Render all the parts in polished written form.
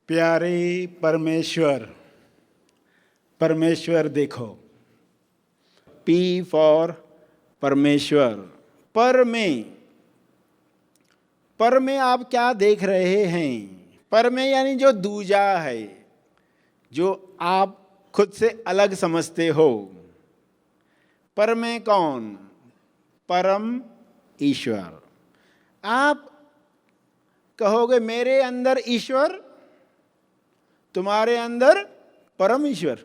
प्यारे परमेश्वर, परमेश्वर देखो, पी फॉर परमेश्वर। पर में आप क्या देख रहे हैं? पर में यानी जो दूजा है, जो आप खुद से अलग समझते हो। पर में कौन? परम ईश्वर। आप कहोगे मेरे अंदर ईश्वर, तुम्हारे अंदर परम ईश्वर।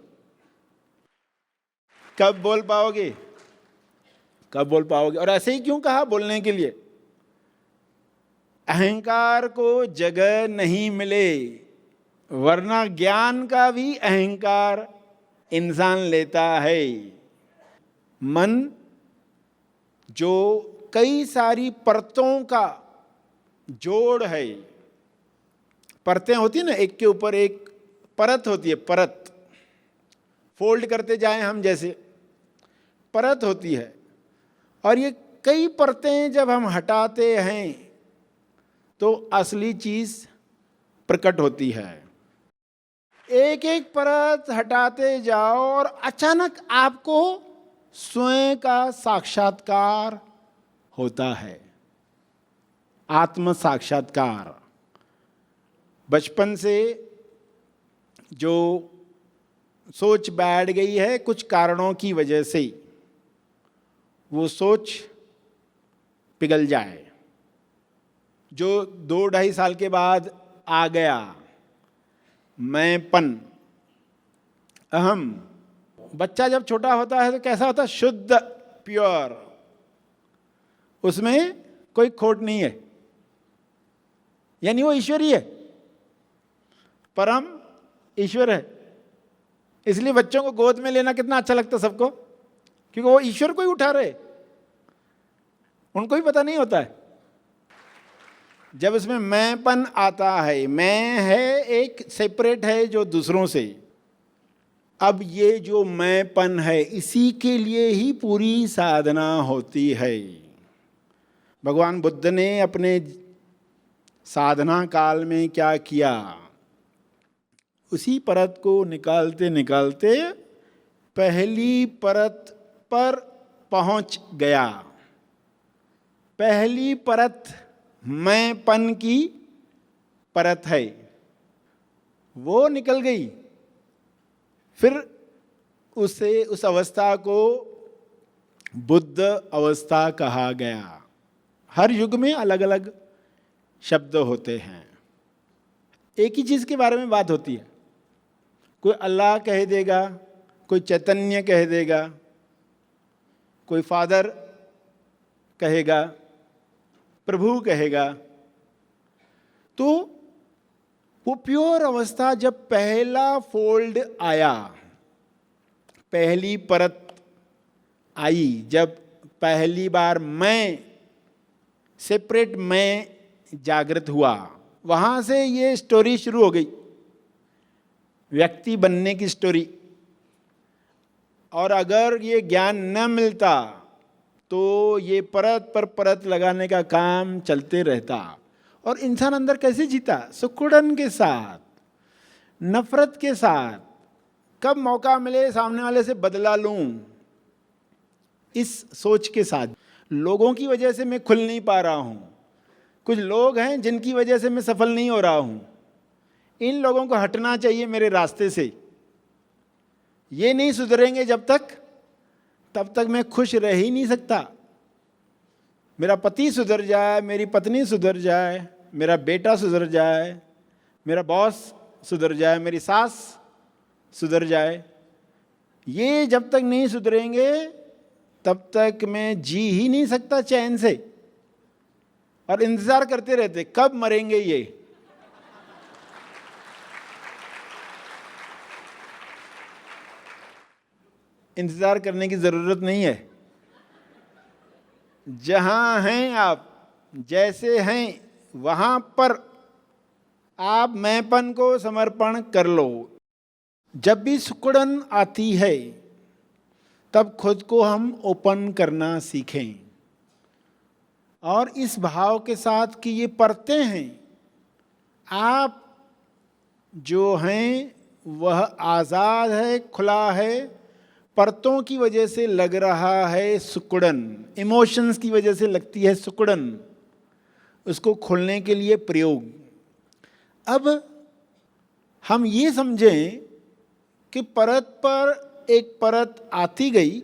कब बोल पाओगे? कब बोल पाओगे? और ऐसे ही क्यों कहा बोलने के लिए? अहंकार को जगह नहीं मिले, वरना ज्ञान का भी अहंकार इंसान लेता है। मन जो कई सारी परतों का जोड़ है, परतें होती है ना, एक के ऊपर एक परत होती है, परत फोल्ड करते जाएं हम, जैसे परत होती है। और ये कई परतें जब हम हटाते हैं तो असली चीज प्रकट होती है। एक एक परत हटाते जाओ और अचानक आपको स्वयं का साक्षात्कार होता है, आत्म साक्षात्कार। बचपन से जो सोच बैठ गई है कुछ कारणों की वजह से, वो सोच पिघल जाए। जो 2-2.5 साल के बाद आ गया मैंपन, अहम। बच्चा जब छोटा होता है तो कैसा होता है? शुद्ध, प्योर, उसमें कोई खोट नहीं है, यानी वो ईश्वरीय है, परम ईश्वर है। इसलिए बच्चों को गोद में लेना कितना अच्छा लगता है सबको, क्योंकि वो ईश्वर को ही उठा रहे, उनको ही पता नहीं होता है। जब इसमें मैंपन आता है, मैं है एक सेपरेट है जो दूसरों से। अब ये जो मैंपन है, इसी के लिए ही पूरी साधना होती है। भगवान बुद्ध ने अपने साधना काल में क्या किया? उसी परत को निकालते निकालते पहली परत पर पहुंच गया। पहली परत मैंपन की परत है, वो निकल गई। फिर उस अवस्था को बुद्ध अवस्था कहा गया। हर युग में अलग अलग शब्द होते हैं, एक ही चीज के बारे में बात होती है। कोई अल्लाह कह देगा, कोई चैतन्य कह देगा, कोई फादर कहेगा, प्रभु कहेगा। तो वो प्योर अवस्था जब पहला फोल्ड आया, पहली परत आई, जब पहली बार मैं, सेपरेट मैं जागृत हुआ, वहां से ये स्टोरी शुरू हो गई, व्यक्ति बनने की स्टोरी। और अगर ये ज्ञान न मिलता तो ये परत पर परत लगाने का काम चलते रहता। और इंसान अंदर कैसे जीता? सुकुड़न के साथ, नफरत के साथ। कब मौका मिले सामने वाले से बदला लूं, इस सोच के साथ। लोगों की वजह से मैं खुल नहीं पा रहा हूं, कुछ लोग हैं जिनकी वजह से मैं सफल नहीं हो रहा हूं, इन लोगों को हटना चाहिए मेरे रास्ते से। ये नहीं सुधरेंगे जब तक, तब तक मैं खुश रह ही नहीं सकता। मेरा पति सुधर जाए, मेरी पत्नी सुधर जाए, मेरा बेटा सुधर जाए, मेरा बॉस सुधर जाए, मेरी सास सुधर जाए, ये जब तक नहीं सुधरेंगे तब तक मैं जी ही नहीं सकता चैन से। और इंतजार करते रहते कब मरेंगे ये। इंतजार करने की जरूरत नहीं है। जहां हैं आप, जैसे हैं, वहां पर आप मैंपन को समर्पण कर लो। जब भी सिकुड़न आती है तब खुद को हम ओपन करना सीखें, और इस भाव के साथ कि ये परतें हैं, आप जो हैं वह आज़ाद है, खुला है, परतों की वजह से लग रहा है सुकुड़न, इमोशंस की वजह से लगती है सुकुड़न, उसको खोलने के लिए प्रयोग। अब हम ये समझें कि परत पर एक परत आती गई,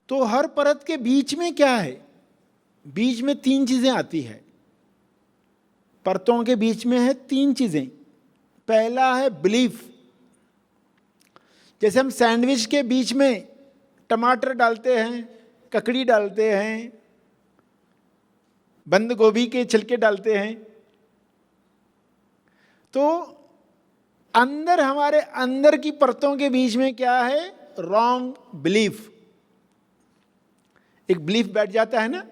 तो हर परत के बीच में क्या है? बीच में तीन चीजें आती है। परतों के बीच में है तीन चीजें। पहला है बिलीफ। जैसे हम सैंडविच के बीच में टमाटर डालते हैं, ककड़ी डालते हैं, बंद गोभी के छिलके डालते हैं, तो अंदर, हमारे अंदर की परतों के बीच में क्या है? Wrong belief. एक बिलीफ बैठ जाता है ना,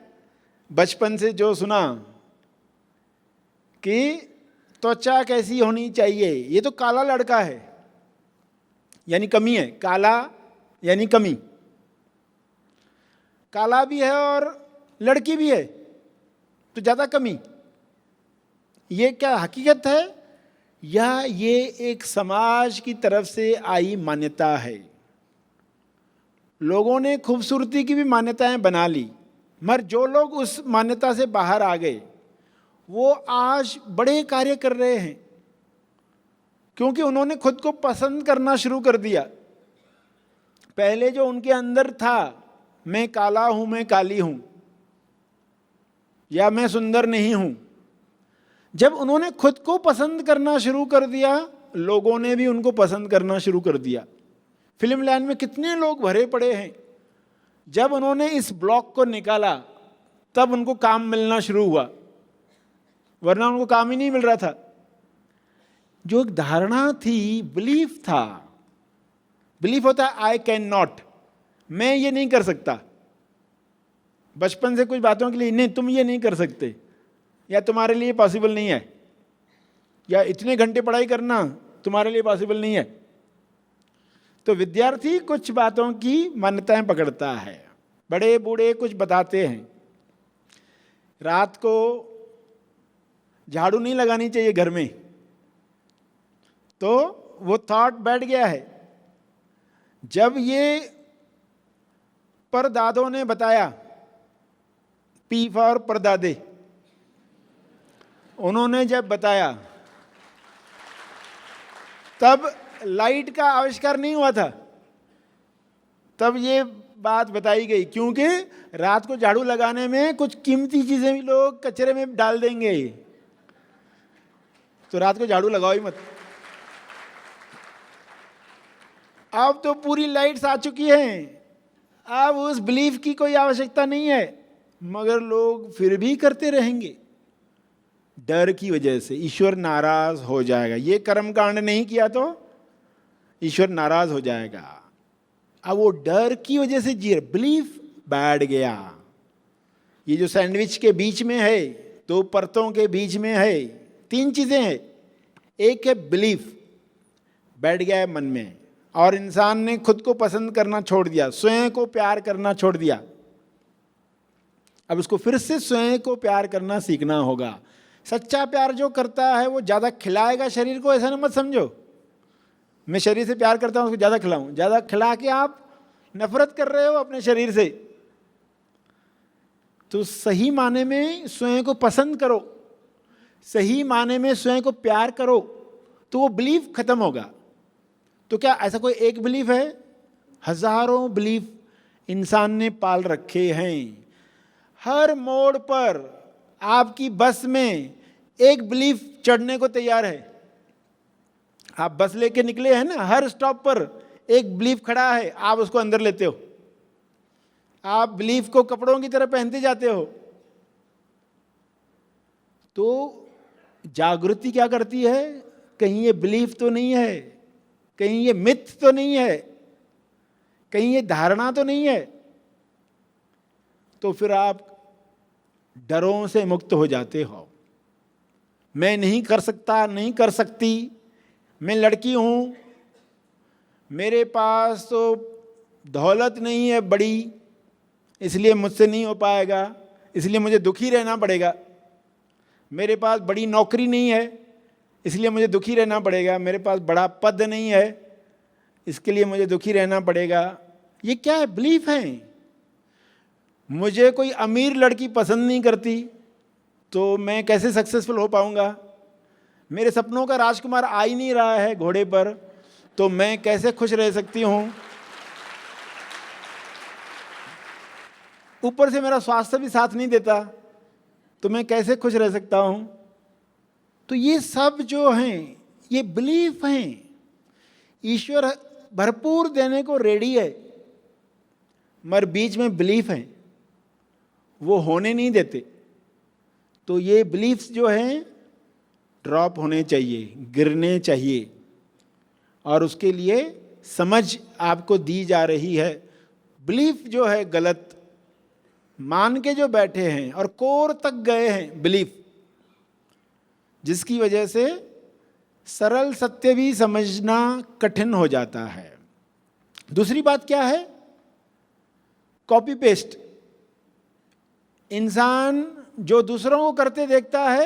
बचपन से जो सुना कि त्वचा कैसी होनी चाहिए, ये तो काला लड़का है यानी कमी है, काला यानी कमी, काला भी है और लड़की भी है तो ज़्यादा कमी। ये क्या हकीकत है या ये एक समाज की तरफ से आई मान्यता है? लोगों ने खूबसूरती की भी मान्यताएं बना ली, मगर जो लोग उस मान्यता से बाहर आ गए वो आज बड़े कार्य कर रहे हैं, क्योंकि उन्होंने खुद को पसंद करना शुरू कर दिया। पहले जो उनके अंदर था, मैं काला हूं, मैं काली हूं, या मैं सुंदर नहीं हूं, जब उन्होंने खुद को पसंद करना शुरू कर दिया, लोगों ने भी उनको पसंद करना शुरू कर दिया। फिल्म लाइन में कितने लोग भरे पड़े हैं। जब उन्होंने इस ब्लॉक को निकाला तब उनको काम मिलना शुरू हुआ, वरना उनको काम ही नहीं मिल रहा था। जो एक धारणा थी, बिलीफ था। बिलीफ होता है आई कैन नॉट, मैं ये नहीं कर सकता। बचपन से कुछ बातों के लिए नहीं, तुम ये नहीं कर सकते, या तुम्हारे लिए पॉसिबल नहीं है, या इतने घंटे पढ़ाई करना तुम्हारे लिए पॉसिबल नहीं है। तो विद्यार्थी कुछ बातों की मान्यताएं पकड़ता है, बड़े बूढ़े कुछ बताते हैं। रात को झाड़ू नहीं लगानी चाहिए घर में, तो वो थॉट बैठ गया है। जब ये परदादों ने बताया, पी फॉर परदादे, उन्होंने जब बताया, तब लाइट का आविष्कार नहीं हुआ था, तब ये बात बताई गई। क्योंकि रात को झाड़ू लगाने में कुछ कीमती चीजें भी लोग कचरे में डाल देंगे, तो रात को झाड़ू लगाओ ही मत। अब तो पूरी लाइट्स आ चुकी हैं, अब उस बिलीफ की कोई आवश्यकता नहीं है, मगर लोग फिर भी करते रहेंगे डर की वजह से। ईश्वर नाराज हो जाएगा, ये कर्म कांड नहीं किया तो ईश्वर नाराज हो जाएगा। अब वो डर की वजह से जी, बिलीफ बैठ गया। ये जो सैंडविच के बीच में है, दो परतों के बीच में है, तीन चीजें हैं। एक है बिलीफ, बैठ गया है मन में, और इंसान ने खुद को पसंद करना छोड़ दिया, स्वयं को प्यार करना छोड़ दिया। अब उसको फिर से स्वयं को प्यार करना सीखना होगा। सच्चा प्यार जो करता है वो ज़्यादा खिलाएगा शरीर को, ऐसा ना मत समझो मैं शरीर से प्यार करता हूँ उसको ज़्यादा खिलाऊं। ज़्यादा खिला के आप नफरत कर रहे हो अपने शरीर से। तो सही माने में स्वयं को पसंद करो, सही माने में स्वयं को प्यार करो, तो वो बिलीफ खत्म होगा। तो क्या ऐसा कोई एक बिलीफ है? हजारों बिलीफ इंसान ने पाल रखे हैं। हर मोड़ पर आपकी बस में एक बिलीफ चढ़ने को तैयार है। आप बस लेके निकले हैं ना, हर स्टॉप पर एक बिलीफ खड़ा है, आप उसको अंदर लेते हो। आप बिलीफ को कपड़ों की तरह पहनते जाते हो। तो जागृति क्या करती है? कहीं ये बिलीफ तो नहीं है, कहीं ये मिथ तो नहीं है, कहीं ये धारणा तो नहीं है। तो फिर आप डरों से मुक्त हो जाते हो। मैं नहीं कर सकता, नहीं कर सकती, मैं लड़की हूं, मेरे पास तो दौलत नहीं है बड़ी, इसलिए मुझसे नहीं हो पाएगा, इसलिए मुझे दुखी रहना पड़ेगा। मेरे पास बड़ी नौकरी नहीं है, इसलिए मुझे दुखी रहना पड़ेगा, मेरे पास बड़ा पद नहीं है इसके लिए मुझे दुखी रहना पड़ेगा। ये क्या है? बिलीफ है। मुझे कोई अमीर लड़की पसंद नहीं करती तो मैं कैसे सक्सेसफुल हो पाऊंगा? मेरे सपनों का राजकुमार आ ही नहीं रहा है घोड़े पर तो मैं कैसे खुश रह सकती हूं? ऊपर से मेरा स्वास्थ्य भी साथ नहीं देता तो मैं कैसे खुश रह सकता हूं? तो ये सब जो हैं ये बिलीफ हैं। ईश्वर भरपूर देने को रेडी है मगर बीच में बिलीफ हैं, वो होने नहीं देते। तो ये बिलीफ्स जो हैं ड्रॉप होने चाहिए, गिरने चाहिए, और उसके लिए समझ आपको दी जा रही है। बिलीफ जो है गलत मान के जो बैठे हैं और कोर तक गए हैं बिलीफ, जिसकी वजह से सरल सत्य भी समझना कठिन हो जाता है। दूसरी बात क्या है? Copy paste. इंसान जो दूसरों को करते देखता है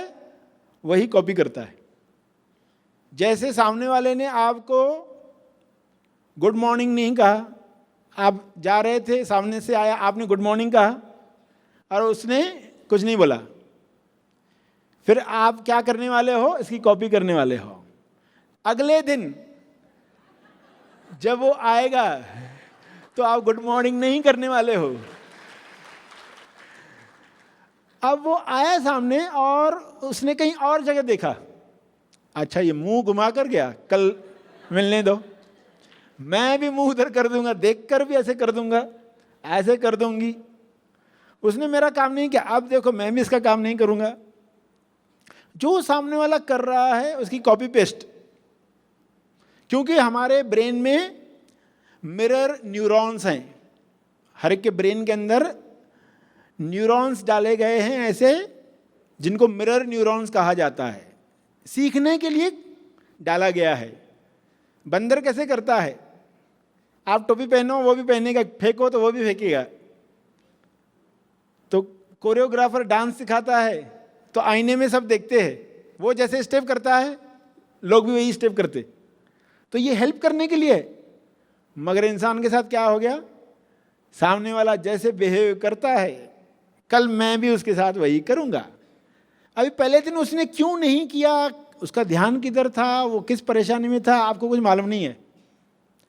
वही कॉपी करता है। जैसे सामने वाले ने आपको गुड मॉर्निंग नहीं कहा, आप जा रहे थे, सामने से आया, आपने गुड मॉर्निंग कहा और उसने कुछ नहीं बोला, फिर आप क्या करने वाले हो? इसकी कॉपी करने वाले हो। अगले दिन जब वो आएगा तो आप गुड मॉर्निंग नहीं करने वाले हो। अब वो आया सामने और उसने कहीं और जगह देखा, अच्छा ये मुंह घुमा कर गया, कल मिलने दो, मैं भी मुंह उधर कर दूंगा, देखकर भी ऐसे कर दूंगा, ऐसे कर दूंगी। उसने मेरा काम नहीं किया, अब देखो मैं भी इसका काम नहीं करूंगा। जो सामने वाला कर रहा है उसकी कॉपी पेस्ट। क्योंकि हमारे ब्रेन में मिरर न्यूरॉन्स हैं, हर एक के ब्रेन के अंदर न्यूरॉन्स डाले गए हैं ऐसे, जिनको मिरर न्यूरॉन्स कहा जाता है, सीखने के लिए डाला गया है। बंदर कैसे करता है? आप टोपी पहनो वो भी पहनेगा, फेंको तो वो भी फेंकेगा। तो कोरियोग्राफर डांस सिखाता है तो आईने में सब देखते हैं, वो जैसे स्टेप करता है लोग भी वही स्टेप करते। तो ये हेल्प करने के लिए, मगर इंसान के साथ क्या हो गया? सामने वाला जैसे बिहेव करता है कल मैं भी उसके साथ वही करूंगा। अभी पहले दिन उसने क्यों नहीं किया, उसका ध्यान किधर था, वो किस परेशानी में था, आपको कुछ मालूम नहीं है।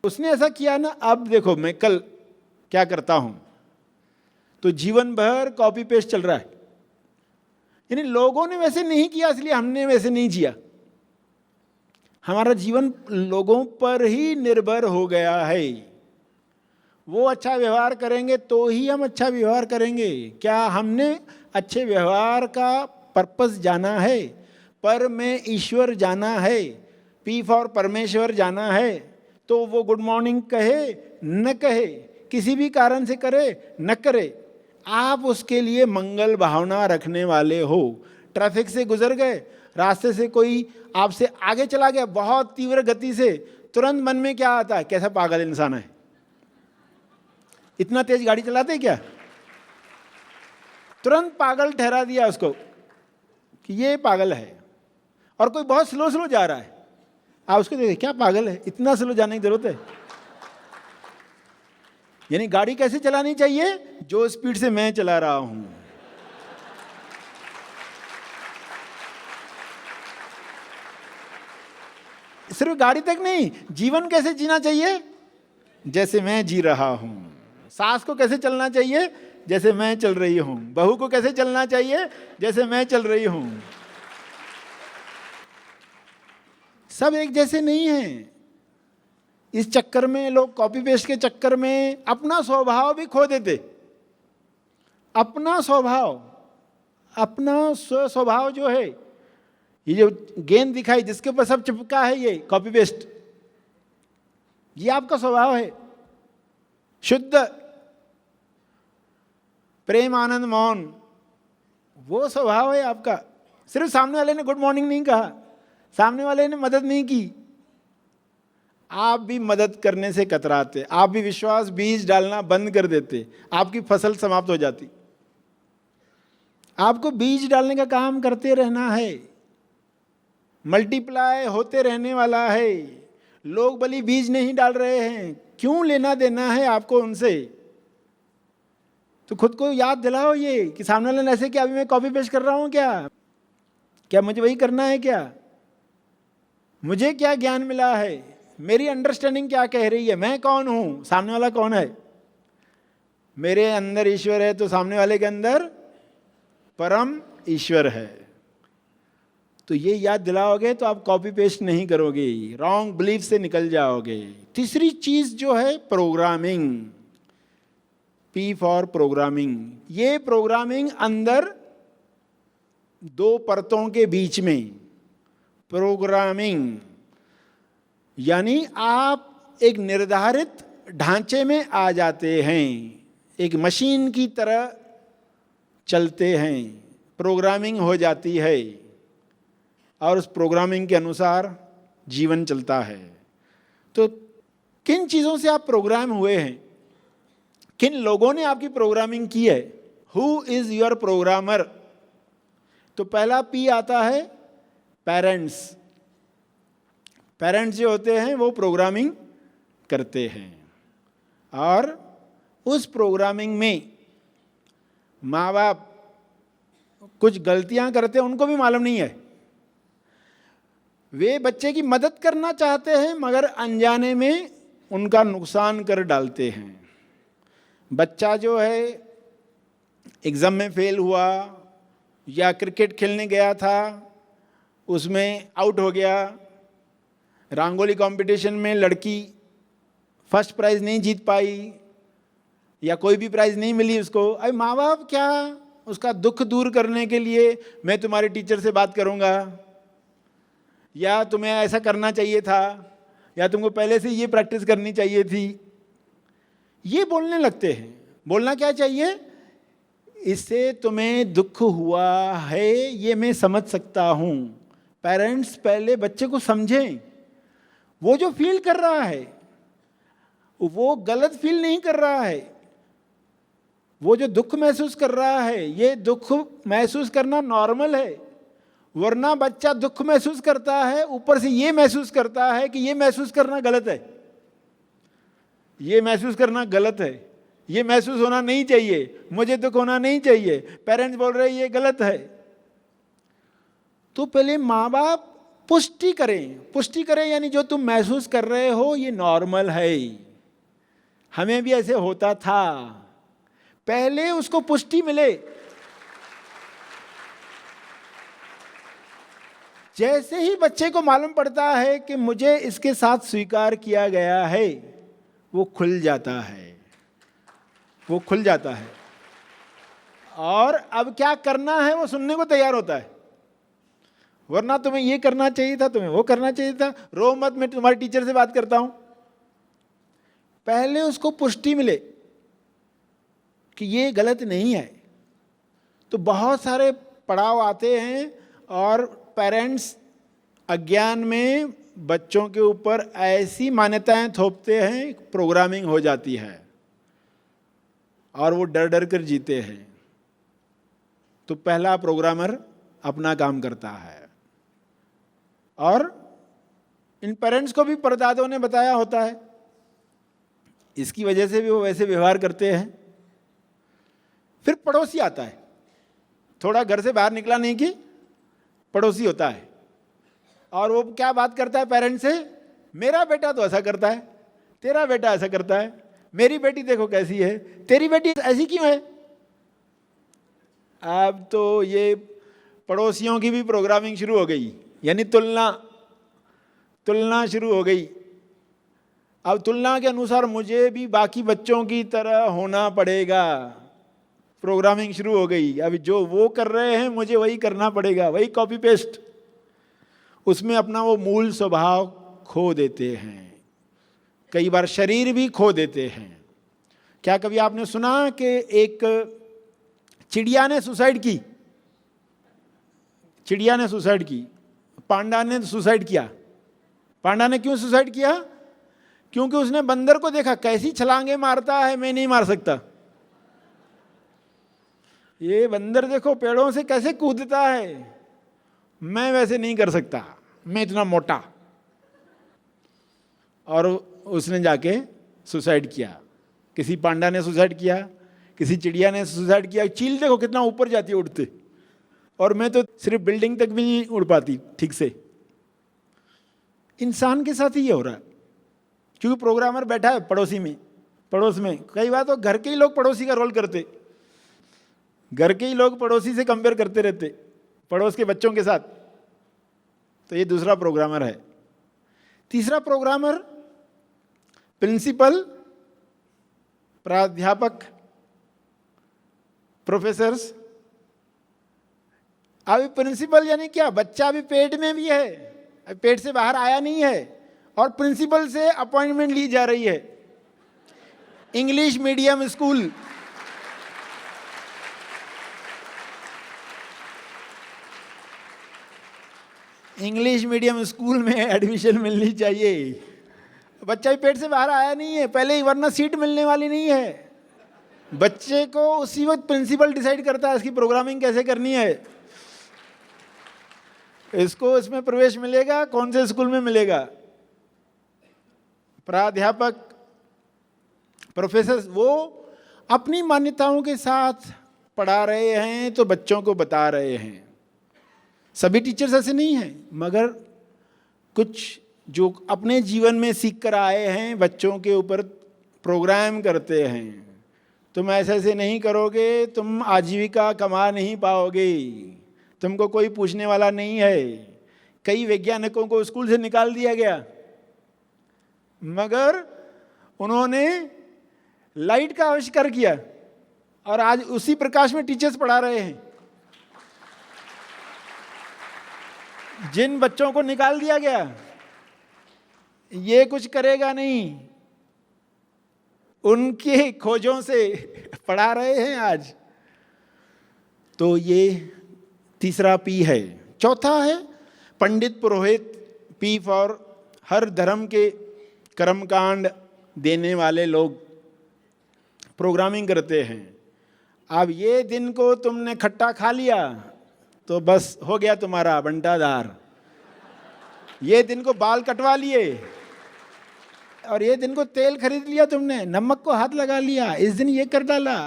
उसने ऐसा किया ना, अब देखो मैं कल क्या करता हूं। तो जीवन भर कॉपी पेस्ट चल रहा है। यानी लोगों ने वैसे नहीं किया इसलिए हमने वैसे नहीं जिया। हमारा जीवन लोगों पर ही निर्भर हो गया है। वो अच्छा व्यवहार करेंगे तो ही हम अच्छा व्यवहार करेंगे। क्या हमने अच्छे व्यवहार का पर्पस जाना है? पर में ईश्वर जाना है, पी फॉर परमेश्वर जाना है, तो वो गुड मॉर्निंग कहे न कहे, किसी भी कारण से करे न करे, आप उसके लिए मंगल भावना रखने वाले हो। ट्रैफिक से गुजर गए, रास्ते से कोई आपसे आगे चला गया बहुत तीव्र गति से, तुरंत मन में क्या आता है? कैसा पागल इंसान है, इतना तेज गाड़ी चलाते क्या? तुरंत पागल ठहरा दिया उसको कि ये पागल है। और कोई बहुत स्लो स्लो जा रहा है, आप उसको देखिए क्या पागल है, इतना स्लो जाने की जरूरत है? यानी गाड़ी कैसे चलानी चाहिए? जो स्पीड से मैं चला रहा हूं। सिर्फ गाड़ी तक नहीं, जीवन कैसे जीना चाहिए? जैसे मैं जी रहा हूं। सास को कैसे चलना चाहिए? जैसे मैं चल रही हूं। बहू को कैसे चलना चाहिए? जैसे मैं चल रही हूं। सब एक जैसे नहीं हैं। इस चक्कर में लोग, कॉपी पेस्ट के चक्कर में अपना स्वभाव भी खो देते। अपना स्वभाव, अपना स्वभाव जो है, ये जो गेंद दिखाई जिसके ऊपर सब चिपका है, ये कॉपी पेस्ट, ये आपका स्वभाव है। शुद्ध प्रेम आनंद मौन, वो स्वभाव है आपका। सिर्फ सामने वाले ने गुड मॉर्निंग नहीं कहा, सामने वाले ने मदद नहीं की, आप भी मदद करने से कतराते, आप भी विश्वास बीज डालना बंद कर देते, आपकी फसल समाप्त हो जाती। आपको बीज डालने का काम करते रहना है। मल्टीप्लाई होते रहने वाला है। लोग भली बीज नहीं डाल रहे हैं, क्यों लेना देना है आपको उनसे? तो खुद को याद दिलाओ ये कि सामने वाले ने ऐसे क्या, अभी मैं कॉपी पेस्ट कर रहा हूं क्या मुझे वही करना है क्या? मुझे क्या ज्ञान मिला है? मेरी अंडरस्टैंडिंग क्या कह रही है? मैं कौन हूं? सामने वाला कौन है? मेरे अंदर ईश्वर है तो सामने वाले के अंदर परम ईश्वर है। तो ये याद दिलाओगे तो आप कॉपी पेस्ट नहीं करोगे, रॉन्ग बिलीफ से निकल जाओगे। तीसरी चीज जो है प्रोग्रामिंग, P फॉर प्रोग्रामिंग। ये प्रोग्रामिंग अंदर दो परतों के बीच में प्रोग्रामिंग, यानी आप एक निर्धारित ढांचे में आ जाते हैं, एक मशीन की तरह चलते हैं, प्रोग्रामिंग हो जाती है और उस प्रोग्रामिंग के अनुसार जीवन चलता है। तो किन चीज़ों से आप प्रोग्राम हुए हैं? किन लोगों ने आपकी प्रोग्रामिंग की है? Who is your programmer? तो पहला P आता है पेरेंट्स। पेरेंट्स जो होते हैं वो प्रोग्रामिंग करते हैं और उस प्रोग्रामिंग में माँ बाप कुछ गलतियां करते हैं, उनको भी मालूम नहीं है। वे बच्चे की मदद करना चाहते हैं मगर अनजाने में उनका नुकसान कर डालते हैं। बच्चा जो है एग्ज़ाम में फेल हुआ या क्रिकेट खेलने गया था उसमें आउट हो गया, रंगोली कंपटीशन में लड़की फर्स्ट प्राइज़ नहीं जीत पाई या कोई भी प्राइज़ नहीं मिली उसको। अरे माँ बाप क्या उसका दुख दूर करने के लिए मैं तुम्हारे टीचर से बात करूँगा, या तुम्हें ऐसा करना चाहिए था, या तुमको पहले से ये प्रैक्टिस करनी चाहिए थी, ये बोलने लगते हैं। बोलना क्या चाहिए? इससे तुम्हें दुख हुआ है ये मैं समझ सकता हूँ। पेरेंट्स पहले बच्चे को समझें, वो जो फील कर रहा है वो गलत फील नहीं कर रहा है। वो जो दुख महसूस कर रहा है ये दुख महसूस करना नॉर्मल है, वरना बच्चा दुख महसूस करता है ऊपर से ये महसूस करता है कि ये महसूस करना गलत है, ये महसूस करना गलत है, ये महसूस होना नहीं चाहिए, मुझे दुख होना नहीं चाहिए। पेरेंट्स बोल रहे हैं ये गलत है। तो पहले माँ बाप पुष्टि करें यानी जो तुम महसूस कर रहे हो ये नॉर्मल है, हमें भी ऐसे होता था, पहले उसको पुष्टि मिले। जैसे ही बच्चे को मालूम पड़ता है कि मुझे इसके साथ स्वीकार किया गया है, वो खुल जाता है, वो खुल जाता है और अब क्या करना है वो सुनने को तैयार होता है। वरना तुम्हें ये करना चाहिए था, तुम्हें वो करना चाहिए था, रो मत, मैं तुम्हारे टीचर से बात करता हूं। पहले उसको पुष्टि मिले कि ये गलत नहीं है। तो बहुत सारे पड़ाव आते हैं और पेरेंट्स अज्ञान में बच्चों के ऊपर ऐसी मान्यताएं थोपते हैं, प्रोग्रामिंग हो जाती है और वो डर डर कर जीते हैं। तो पहला प्रोग्रामर अपना काम करता है और इन पेरेंट्स को भी परदादों ने बताया होता है, इसकी वजह से भी वो वैसे व्यवहार करते हैं। फिर पड़ोसी आता है, थोड़ा घर से बाहर निकला नहीं कि पड़ोसी होता है और वो क्या बात करता है पेरेंट्स से, मेरा बेटा तो ऐसा करता है, तेरा बेटा ऐसा करता है, मेरी बेटी देखो कैसी है, तेरी बेटी ऐसी क्यों है। अब तो ये पड़ोसियों की भी प्रोग्रामिंग शुरू हो गई, यानी तुलना शुरू हो गई। अब तुलना के अनुसार मुझे भी बाकी बच्चों की तरह होना पड़ेगा, प्रोग्रामिंग शुरू हो गई। अब जो वो कर रहे हैं मुझे वही करना पड़ेगा, वही कॉपी पेस्ट। उसमें अपना वो मूल स्वभाव खो देते हैं, कई बार शरीर भी खो देते हैं। क्या कभी आपने सुना कि एक चिड़िया ने सुसाइड की? चिड़िया ने सुसाइड की, पांडा ने सुसाइड किया। पांडा ने क्यों सुसाइड किया? क्योंकि उसने बंदर को देखा कैसी छलांगे मारता है, मैं नहीं मार सकता। ये बंदर देखो पेड़ों से कैसे कूदता है, मैं वैसे नहीं कर सकता। मैं इतना मोटा, और उसने जाके सुसाइड किया। किसी पांडा ने सुसाइड किया, किसी चिड़िया ने सुसाइड किया। चील देखो कितना ऊपर जाती है उड़ते, और मैं तो सिर्फ बिल्डिंग तक भी नहीं उड़ पाती ठीक से। इंसान के साथ ही ये हो रहा है, क्योंकि प्रोग्रामर बैठा है पड़ोस में। कई बार तो घर के ही लोग पड़ोसी का रोल करते, घर के ही लोग पड़ोसी से कंपेयर करते रहते, पड़ोस के बच्चों के साथ। तो ये दूसरा प्रोग्रामर है। तीसरा प्रोग्रामर प्रिंसिपल, प्राध्यापक, प्रोफेसर्स। अभी प्रिंसिपल यानी क्या? बच्चा अभी पेट में भी है, पेट से बाहर आया नहीं है, और प्रिंसिपल से अपॉइंटमेंट ली जा रही है। English medium school, English medium school में एडमिशन मिलनी चाहिए। बच्चा भी पेट से बाहर आया नहीं है पहले ही, वरना सीट मिलने वाली नहीं है। बच्चे को उसी वक्त प्रिंसिपल डिसाइड करता है इसकी प्रोग्रामिंग कैसे करनी है, इसको इसमें प्रवेश मिलेगा, कौन से स्कूल में मिलेगा। प्राध्यापक, प्रोफेसर, वो अपनी मान्यताओं के साथ पढ़ा रहे हैं तो बच्चों को बता रहे हैं। सभी टीचर्स ऐसे नहीं हैं, मगर कुछ जो अपने जीवन में सीख कर आए हैं बच्चों के ऊपर प्रोग्राम करते हैं। तुम ऐसे नहीं करोगे, तुम आजीविका कमा नहीं पाओगे, तुमको कोई पूछने वाला नहीं है। कई वैज्ञानिकों को स्कूल से निकाल दिया गया, मगर उन्होंने लाइट का आविष्कार किया, और आज उसी प्रकाश में टीचर्स पढ़ा रहे हैं। जिन बच्चों को निकाल दिया गया, ये कुछ करेगा नहीं, उनके खोजों से पढ़ा रहे हैं आज। तो ये तीसरा पी है। चौथा है पंडित पुरोहित, पी फॉर हर धर्म के कर्मकांड देने वाले लोग प्रोग्रामिंग करते हैं। अब ये दिन को तुमने खट्टा खा लिया तो बस हो गया तुम्हारा बंटाधार। ये दिन को बाल कटवा लिए, और ये दिन को तेल खरीद लिया तुमने, नमक को हाथ लगा लिया, इस दिन ये कर डाला।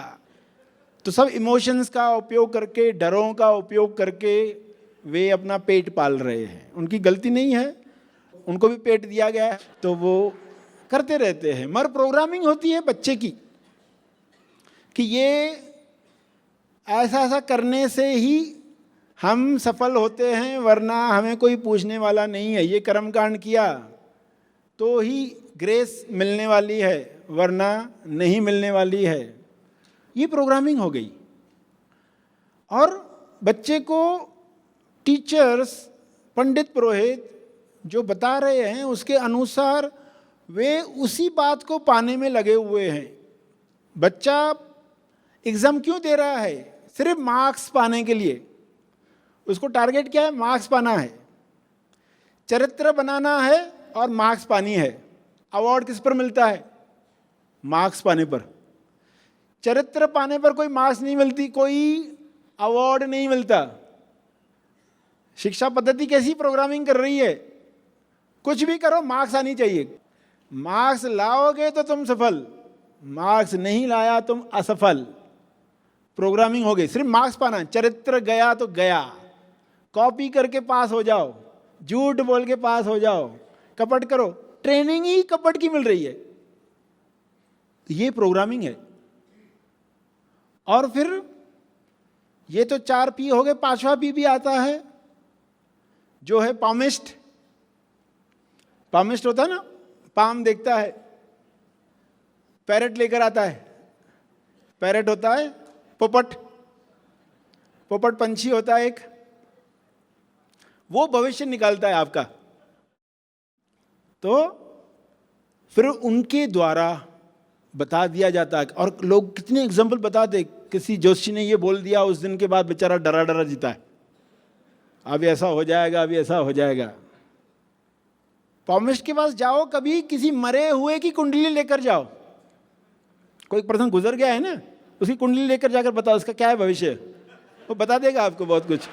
तो सब इमोशंस का उपयोग करके, डरों का उपयोग करके वे अपना पेट पाल रहे हैं। उनकी गलती नहीं है, उनको भी पेट दिया गया है तो वो करते रहते हैं। मगर प्रोग्रामिंग होती है बच्चे की कि ये ऐसा करने से ही हम सफल होते हैं, वरना हमें कोई पूछने वाला नहीं है। ये कर्मकांड किया तो ही ग्रेस मिलने वाली है, वरना नहीं मिलने वाली है। ये प्रोग्रामिंग हो गई। और बच्चे को टीचर्स, पंडित पुरोहित जो बता रहे हैं उसके अनुसार वे उसी बात को पाने में लगे हुए हैं। बच्चा एग्जाम क्यों दे रहा है? सिर्फ मार्क्स पाने के लिए। उसको टारगेट क्या है? मार्क्स पाना है, चरित्र बनाना है और मार्क्स पानी है। अवार्ड किस पर मिलता है? मार्क्स पाने पर। चरित्र पाने पर कोई मार्क्स नहीं मिलती, कोई अवार्ड नहीं मिलता। शिक्षा पद्धति कैसी प्रोग्रामिंग कर रही है? कुछ भी करो मार्क्स आनी चाहिए। मार्क्स लाओगे तो तुम सफल, मार्क्स नहीं लाया तुम असफल। प्रोग्रामिंग हो गई, सिर्फ मार्क्स पाना। चरित्र गया तो गया, कॉपी करके पास हो जाओ, झूठ बोल के पास हो जाओ, कपट करो। ट्रेनिंग ही कपट की मिल रही है। ये प्रोग्रामिंग है। और फिर ये तो 4 पी हो गए, 5वां पी भी आता है जो है पामिस्ट। पामिस्ट होता है ना, पाम देखता है, पैरट लेकर आता है। पैरट होता है पोपट, पोपट पंछी होता है एक, वो भविष्य निकालता है आपका। तो फिर उनके द्वारा बता दिया जाता है। और लोग कितने एग्जाम्पल बताते, किसी जोशी ने ये बोल दिया, उस दिन के बाद बेचारा डरा डरा जीता है, अभी ऐसा हो जाएगा, अभी ऐसा हो जाएगा। पॉमिस्ट के पास जाओ, कभी किसी मरे हुए की कुंडली लेकर जाओ। कोई पर्सन गुजर गया है ना, उसकी कुंडली लेकर जाकर बताओ उसका क्या है भविष्य, वो बता देगा आपको बहुत कुछ।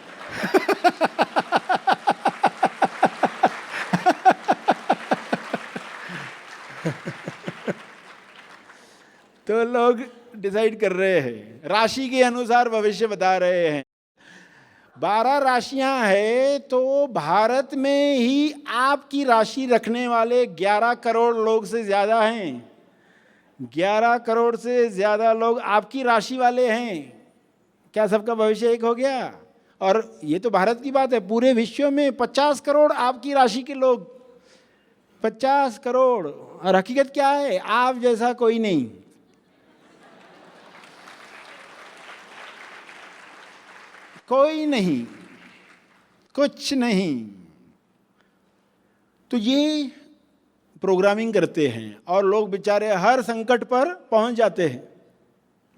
तो लोग डिसाइड कर रहे हैं, राशि के अनुसार भविष्य बता रहे हैं। 12 राशियां है तो भारत में ही आपकी राशि रखने वाले 11 करोड़ लोग से ज्यादा हैं। 11 करोड़ से ज्यादा लोग आपकी राशि वाले हैं। क्या सबका भविष्य एक हो गया? और ये तो भारत की बात है, पूरे विश्व में 50 करोड़ आपकी राशि के लोग, 50 करोड़। और हकीकत क्या है? आप जैसा कोई नहीं। कोई नहीं, कुछ नहीं। तो ये प्रोग्रामिंग करते हैं और लोग बेचारे हर संकट पर पहुंच जाते हैं।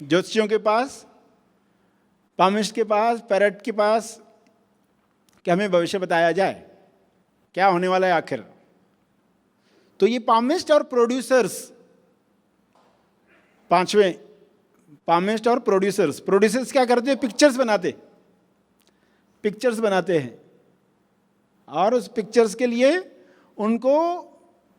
ज्योतिषियों के पास, पामिस्ट के पास, पैरट के पास कि हमें भविष्य बताया जाए, क्या होने वाला है आखिर। तो ये पामिस्ट और प्रोड्यूसर्स, पांचवें, पामिस्ट और प्रोड्यूसर्स। प्रोड्यूसर्स क्या करते हैं? पिक्चर्स बनाते हैं और उस पिक्चर्स के लिए उनको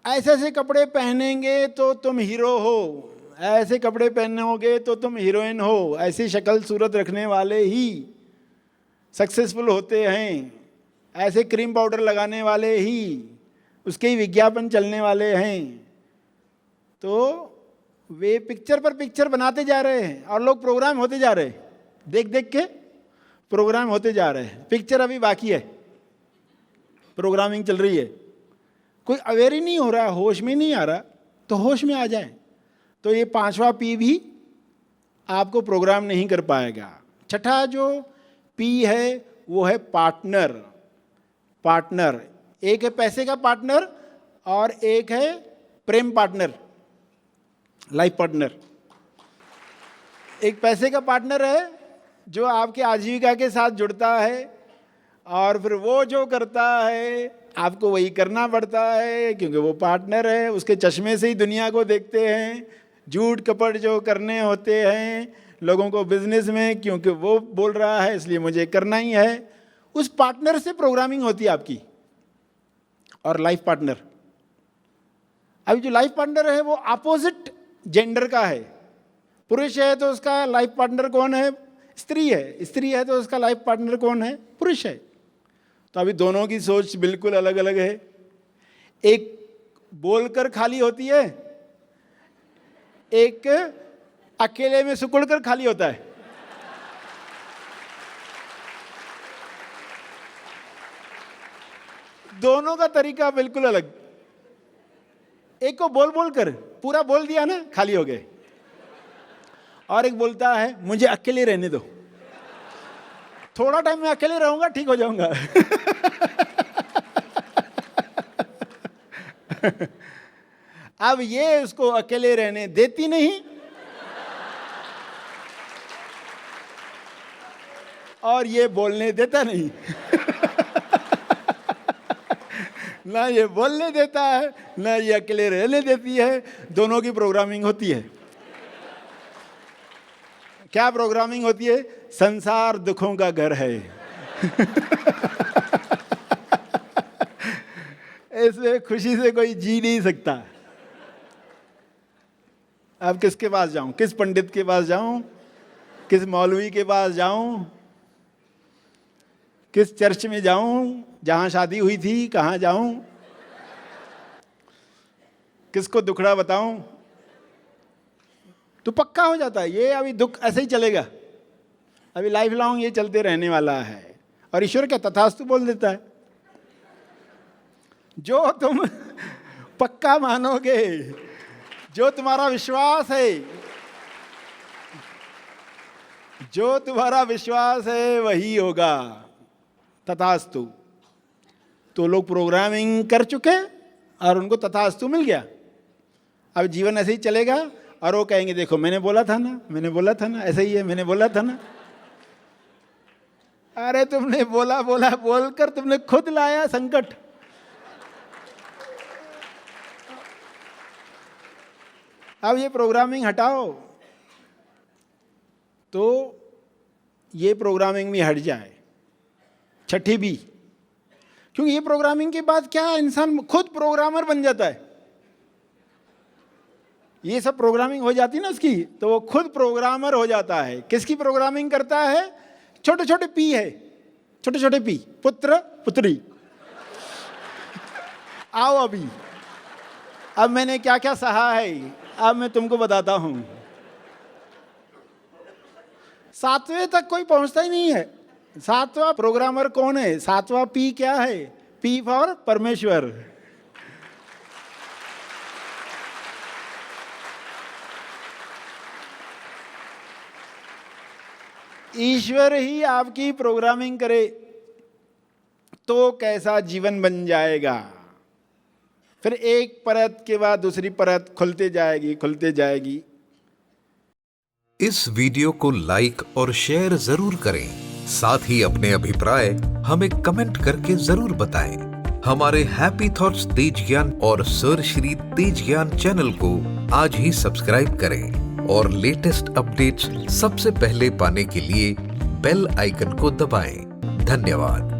ऐसे ऐसे कपड़े पहनेंगे तो तुम हीरो हो, ऐसे कपड़े पहनोगे तो तुम हीरोइन हो, ऐसी शक्ल सूरत रखने वाले ही सक्सेसफुल होते हैं, ऐसे क्रीम पाउडर लगाने वाले ही उसके ही विज्ञापन चलने वाले हैं। तो वे पिक्चर पर पिक्चर बनाते जा रहे हैं और लोग प्रोग्राम होते जा रहे हैं, देख देख के प्रोग्राम होते जा रहे हैं। पिक्चर अभी बाकी है, प्रोग्रामिंग चल रही है। कोई अवेयर ही नहीं हो रहा, होश में नहीं आ रहा, तो होश में आ जाए। तो ये 5वां पी भी आपको प्रोग्राम नहीं कर पाएगा। छठा जो पी है वो है पार्टनर। पार्टनर, एक है पैसे का पार्टनर और एक है प्रेम पार्टनर, लाइफ पार्टनर। एक पैसे का पार्टनर है जो आपके आजीविका के साथ जुड़ता है और फिर वो जो करता है आपको वही करना पड़ता है क्योंकि वो पार्टनर है। उसके चश्मे से ही दुनिया को देखते हैं। झूठ कपट जो करने होते हैं लोगों को बिजनेस में, क्योंकि वो बोल रहा है इसलिए मुझे करना ही है। उस पार्टनर से प्रोग्रामिंग होती है आपकी। और लाइफ पार्टनर, अभी जो लाइफ पार्टनर है वो अपोजिट जेंडर का है। पुरुष है तो उसका लाइफ पार्टनर कौन है? स्त्री है। स्त्री है तो उसका लाइफ पार्टनर कौन है? पुरुष है। तो अभी दोनों की सोच बिल्कुल अलग अलग है। एक बोलकर खाली होती है, एक अकेले में सुकुड़ कर खाली होता है। दोनों का तरीका बिल्कुल अलग। एक को बोल बोल कर पूरा बोल दिया ना, खाली हो गए। और एक बोलता है मुझे अकेले रहने दो, थोड़ा टाइम मैं अकेले रहूंगा, ठीक हो जाऊंगा। अब ये उसको अकेले रहने देती नहीं और ये बोलने देता नहीं। ना ये बोलने देता है ना ये अकेले रहने देती है। दोनों की प्रोग्रामिंग होती है। क्या प्रोग्रामिंग होती है? संसार दुखों का घर है। इसमें खुशी से कोई जी नहीं सकता। अब किसके पास जाऊं? किस पंडित के पास जाऊं? किस मौलवी के पास जाऊं? किस चर्च में जाऊं जहां शादी हुई थी? कहां जाऊं? किसको दुखड़ा बताऊं? तो पक्का हो जाता है ये अभी दुख ऐसे ही चलेगा, अभी लाइफ लॉन्ग ये चलते रहने वाला है। और ईश्वर क्या तथास्तु बोल देता है। जो तुम पक्का मानोगे, जो तुम्हारा विश्वास है, जो तुम्हारा विश्वास है वही होगा। तथास्तु। तो लोग प्रोग्रामिंग कर चुके और उनको तथास्तु मिल गया। अब जीवन ऐसे ही चलेगा और वो कहेंगे देखो मैंने बोला था ना, मैंने बोला था ना, ऐसे ही है, मैंने बोला था ना। अरे तुमने बोला बोला बोलकर तुमने खुद लाया संकट। अब ये प्रोग्रामिंग हटाओ तो ये प्रोग्रामिंग भी हट जाए। छठी भी, क्योंकि ये प्रोग्रामिंग के बाद क्या इंसान खुद प्रोग्रामर बन जाता है। ये सब प्रोग्रामिंग हो जाती ना उसकी, तो वो खुद प्रोग्रामर हो जाता है। किसकी प्रोग्रामिंग करता है? छोटे छोटे पी है, छोटे छोटे पी, पुत्र पुत्री। आओ अभी, अब मैंने क्या क्या सहा है, अब मैं तुमको बताता हूं। 7वें तक कोई पहुंचता ही नहीं है। 7वां प्रोग्रामर कौन है? 7वां पी क्या है? पी फॉर परमेश्वर। ईश्वर ही आपकी प्रोग्रामिंग करे तो कैसा जीवन बन जाएगा। फिर एक परत के बाद दूसरी परत खुलते जाएगी, खुलते जाएगी। इस वीडियो को लाइक और शेयर जरूर करें। साथ ही अपने अभिप्राय हमें कमेंट करके जरूर बताएं। हमारे हैप्पी थॉट्स तेज ज्ञान और सर श्री तेज ज्ञान चैनल को आज ही सब्सक्राइब करें और लेटेस्ट अपडेट्स सबसे पहले पाने के लिए बेल आइकन को दबाएं। धन्यवाद।